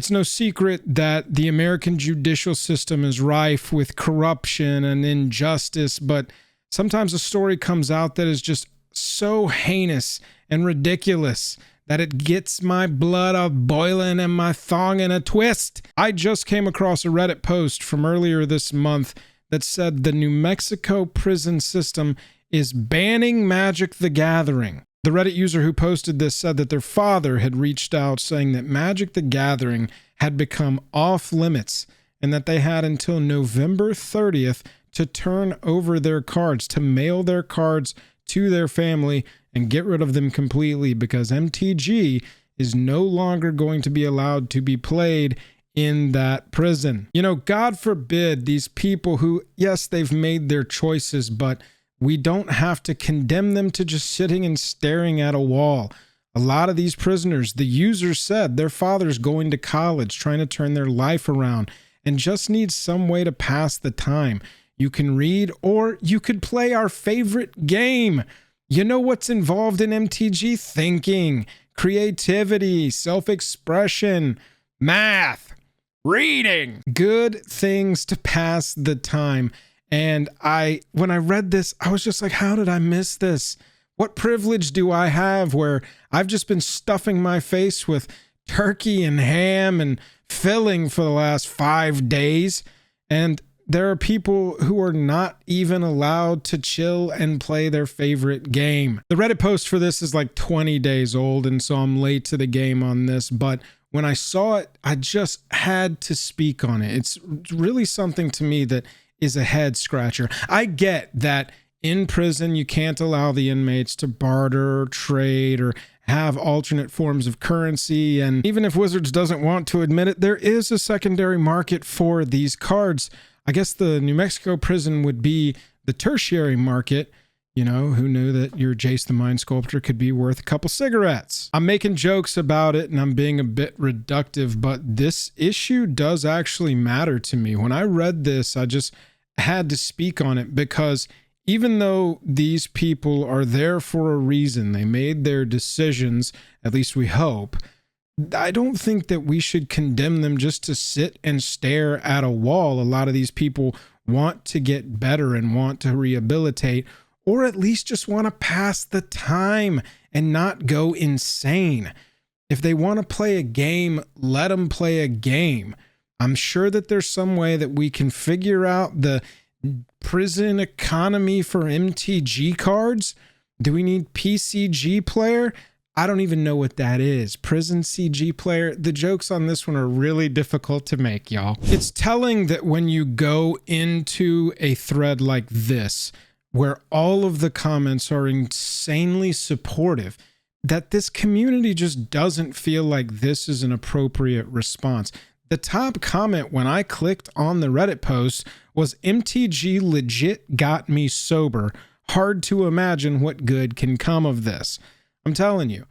It's no secret that the American judicial system is rife with corruption and injustice, but sometimes a story comes out that is just so heinous and ridiculous that it gets my blood a boiling and my thong in a twist. I just came across a Reddit post from earlier this month that said the New Mexico prison system is banning Magic the Gathering. The Reddit user who posted this said that their father had reached out saying that Magic the Gathering had become off limits and that they had until November 30th to turn over their cards, to mail their cards to their family and get rid of them completely, because MTG is no longer going to be allowed to be played in that prison. You know, God forbid these people who, yes, they've made their choices, but we don't have to condemn them to just sitting and staring at a wall. A lot of these prisoners, the user said their father's going to college, trying to turn their life around, and just needs some way to pass the time. You can read, or you could play our favorite game. You know what's involved in MTG? Thinking, creativity, self-expression, math, reading. Good things to pass the time. And when I read this, I was just like, how did I miss this? What privilege do I have where I've just been stuffing my face with turkey and ham and filling for the last 5 days, and there are people who are not even allowed to chill and play their favorite game. The Reddit post for this is like 20 days old, and so I'm late to the game on this, but when I saw it, I just had to speak on it. It's really something to me that is a head scratcher. I get that in prison, you can't allow the inmates to barter or trade or have alternate forms of currency. And even if Wizards doesn't want to admit it, there is a secondary market for these cards. I guess the New Mexico prison would be the tertiary market. You know, who knew that your Jace the Mind Sculptor could be worth a couple cigarettes? I'm making jokes about it and I'm being a bit reductive, but this issue does actually matter to me. When I read this, I just had to speak on it, because even though these people are there for a reason, they made their decisions, at least we hope, I don't think that we should condemn them just to sit and stare at a wall. A lot of these people want to get better and want to rehabilitate, or at least just want to pass the time and not go insane. If they want to play a game, let them play a game. I'm sure that there's some way that we can figure out the prison economy for MTG cards. Do we need PCG player? I don't even know what that is. Prison CG player. The jokes on this one are really difficult to make, y'all. It's telling that when you go into a thread like this, where all of the comments are insanely supportive, that this community just doesn't feel like this is an appropriate response. The top comment when I clicked on the Reddit post was, MTG legit got me sober. Hard to imagine what good can come of this. I'm telling you,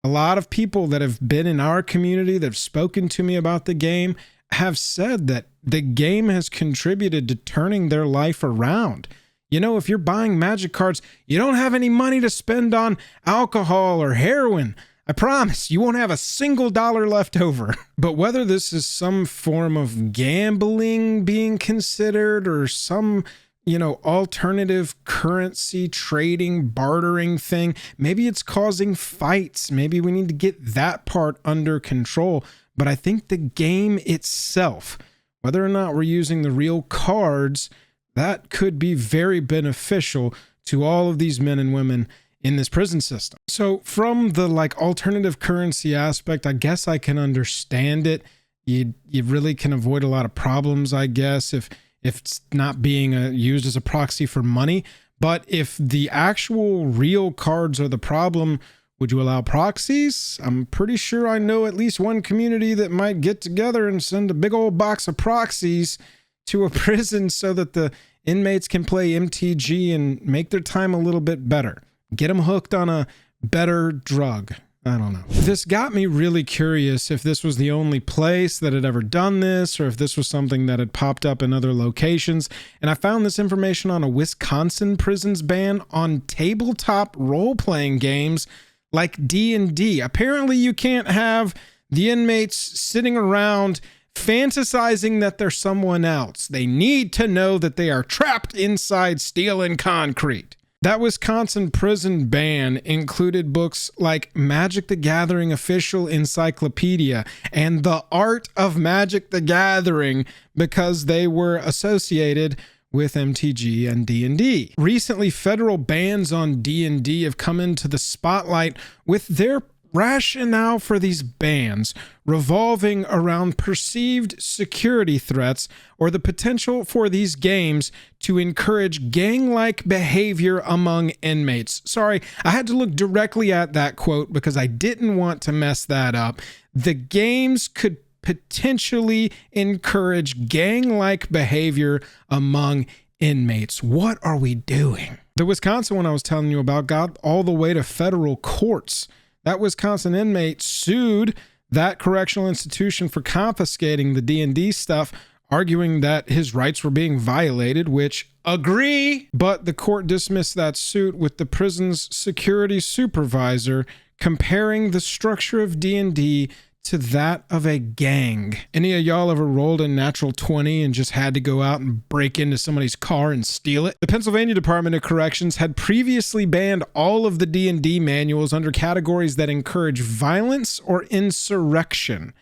a lot of people that have been in our community that have spoken to me about the game have said that the game has contributed to turning their life around. You know, if you're buying Magic cards, you don't have any money to spend on alcohol or heroin. I promise you won't have a single dollar left over. But whether this is some form of gambling being considered or some, alternative currency trading, bartering thing, maybe it's causing fights. Maybe we need to get that part under control. But I think the game itself, whether or not we're using the real cards, that could be very beneficial to all of these men and women in this prison system. So from the alternative currency aspect, I guess I can understand it. You really can avoid a lot of problems, I guess, if it's not being used as a proxy for money. But if the actual real cards are the problem, would you allow proxies? I'm pretty sure I know at least one community that might get together and send a big old box of proxies to a prison so that the inmates can play MTG and make their time a little bit better. Get them hooked on a better drug. I don't know. This got me really curious if this was the only place that had ever done this, or if this was something that had popped up in other locations. And I found this information on a Wisconsin prison's ban on tabletop role-playing games like D&D. Apparently you can't have The inmates sitting around fantasizing that they're someone else. They need to know that they are trapped inside steel and concrete. That Wisconsin prison ban included books like Magic the Gathering Official Encyclopedia and The Art of Magic the Gathering because they were associated with MTG and D&D. Recently, federal bans on D&D have come into the spotlight with their rationale for these bans revolving around perceived security threats or the potential for these games to encourage gang-like behavior among inmates. Sorry, I had to look directly at that quote because I didn't want to mess that up. The games could potentially encourage gang-like behavior among inmates. What are we doing? The Wisconsin one I was telling you about got all the way to federal courts. That Wisconsin inmate sued that correctional institution for confiscating the D&D stuff, arguing that his rights were being violated, which agree, but the court dismissed that suit with the prison's security supervisor comparing the structure of D&D to that of a gang. Any of y'all ever rolled a natural 20 and just had to go out and break into somebody's car and steal it? The Pennsylvania Department of Corrections had previously banned all of the D&D manuals under categories that encourage violence or insurrection.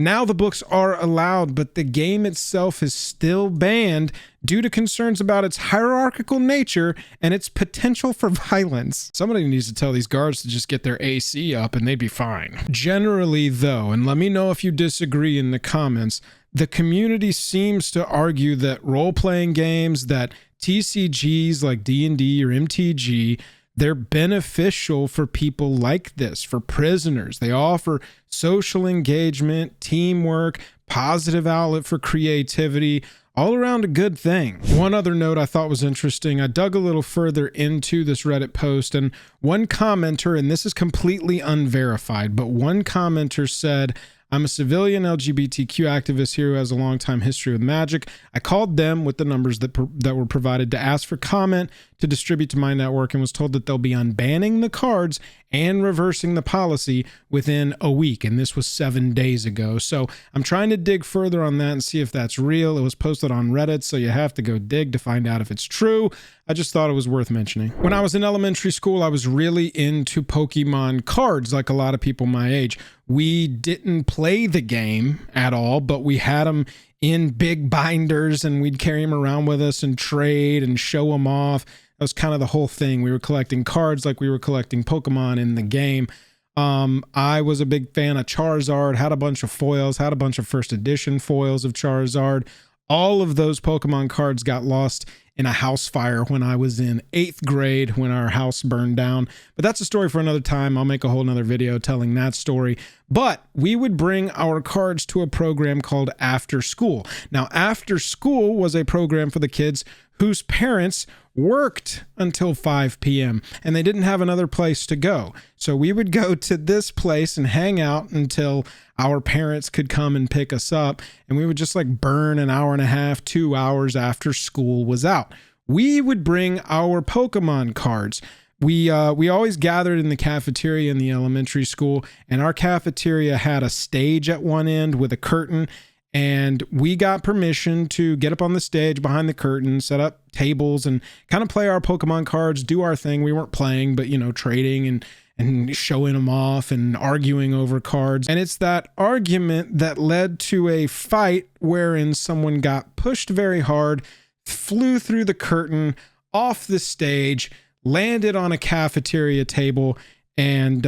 Now the books are allowed, but the game itself is still banned due to concerns about its hierarchical nature and its potential for violence. Somebody needs to tell these guards to just get their AC up and they'd be fine. Generally, though, and let me know if you disagree in the comments, the community seems to argue that role-playing games, that TCGs like D&D or MTG, they're beneficial for people like this, for prisoners. They offer social engagement, teamwork, positive outlet for creativity, all around a good thing. One other note I thought was interesting, I dug a little further into this Reddit post, and one commenter, and this is completely unverified, but one commenter said, "I'm a civilian LGBTQ activist here who has a long time history with Magic. I called them with the numbers that were provided to ask for comment to distribute to my network and was told that they'll be unbanning the cards and reversing the policy within a week." And this was 7 days ago. So I'm trying to dig further on that and see if that's real. It was posted on Reddit, so you have to go dig to find out if it's true. I just thought it was worth mentioning. When I was in elementary school, I was really into Pokemon cards, like a lot of people my age. We didn't play the game at all, but we had them in big binders and we'd carry them around with us and trade and show them off. That was kind of the whole thing. We were collecting cards like we were collecting Pokemon in the game. I was a big fan of Charizard, had a bunch of foils, had a bunch of first edition foils of Charizard. All of those Pokemon cards got lost in a house fire when I was in 8th grade when our house burned down. But that's a story for another time. I'll make a whole nother video telling that story. But we would bring our cards to a program called After School. Now, After School was a program for the kids whose parents worked until 5 p.m. and they didn't have another place to go. So we would go to this place and hang out until our parents could come and pick us up. And we would just like burn an hour and a half, 2 hours after school was out. We would bring our Pokemon cards. We always gathered in the cafeteria in the elementary school, and our cafeteria had a stage at one end with a curtain. And we got permission to get up on the stage behind the curtain, set up tables and kind of play our Pokemon cards, do our thing. We weren't playing, but, you know, trading and showing them off and arguing over cards. And it's that argument that led to a fight wherein someone got pushed very hard, flew through the curtain, off the stage, landed on a cafeteria table, and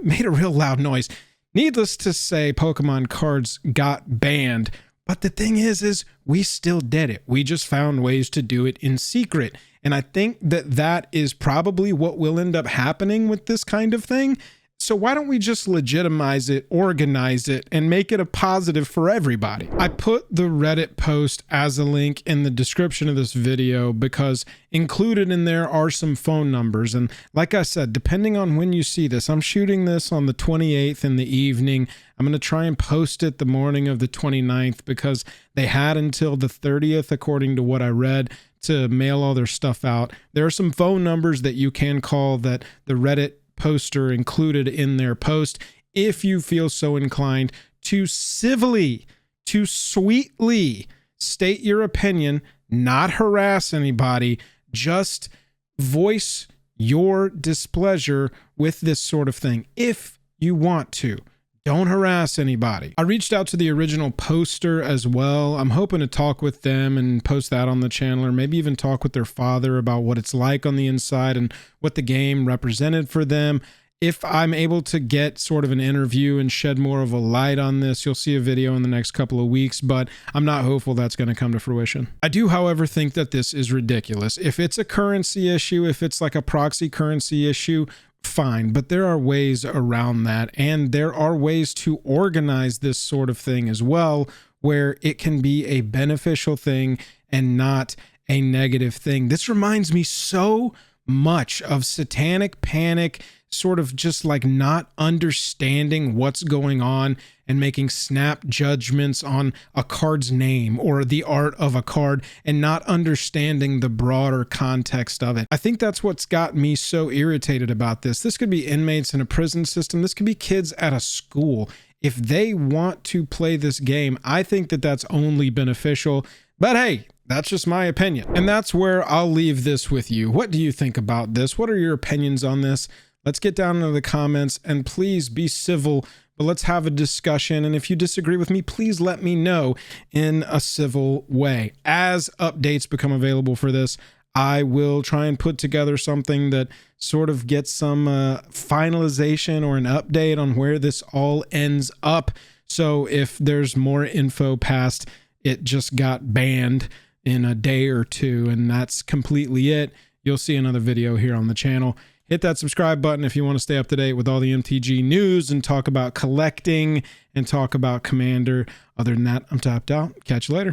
made a real loud noise. Needless to say, Pokemon cards got banned, but the thing is we still did it. We just found ways to do it in secret. And I think that is probably what will end up happening with this kind of thing. So why don't we just legitimize it, organize it, and make it a positive for everybody? I put the Reddit post as a link in the description of this video because included in there are some phone numbers. And like I said, depending on when you see this, I'm shooting this on the 28th in the evening. I'm going to try and post it the morning of the 29th because they had until the 30th, according to what I read, to mail all their stuff out. There are some phone numbers that you can call that the Reddit poster included in their post. if you feel so inclined to civilly, to sweetly state your opinion, not harass anybody, just voice your displeasure with this sort of thing if you want to. Don't harass anybody. I reached out to the original poster as well. I'm hoping to talk with them and post that on the channel, or maybe even talk with their father about what it's like on the inside and what the game represented for them. If I'm able to get sort of an interview and shed more of a light on this, you'll see a video in the next couple of weeks, but I'm not hopeful that's going to come to fruition. I do, however, think that this is ridiculous. If it's a currency issue, if it's like a proxy currency issue, fine, but there are ways around that, and there are ways to organize this sort of thing as well, where it can be a beneficial thing and not a negative thing. This reminds me so much of Satanic Panic, sort of just like not understanding what's going on and making snap judgments on a card's name or the art of a card and not understanding the broader context of it. I think that's what's got me so irritated about this. This could be inmates in a prison system. This could be kids at a school. If they want to play this game, I think that that's only beneficial. But hey, that's just my opinion. And that's where I'll leave this with you. What do you think about this? What are your opinions on this? Let's get down into the comments, and please be civil, but let's have a discussion. And if you disagree with me, please let me know in a civil way. As updates become available for this, I will try and put together something that sort of gets some finalization or an update on where this all ends up. So if there's more info past it just got banned in a day or two, and that's completely it, you'll see another video here on the channel. Hit that subscribe button if you want to stay up to date with all the MTG news and talk about collecting and talk about Commander. Other than that, I'm tapped out. Catch you later.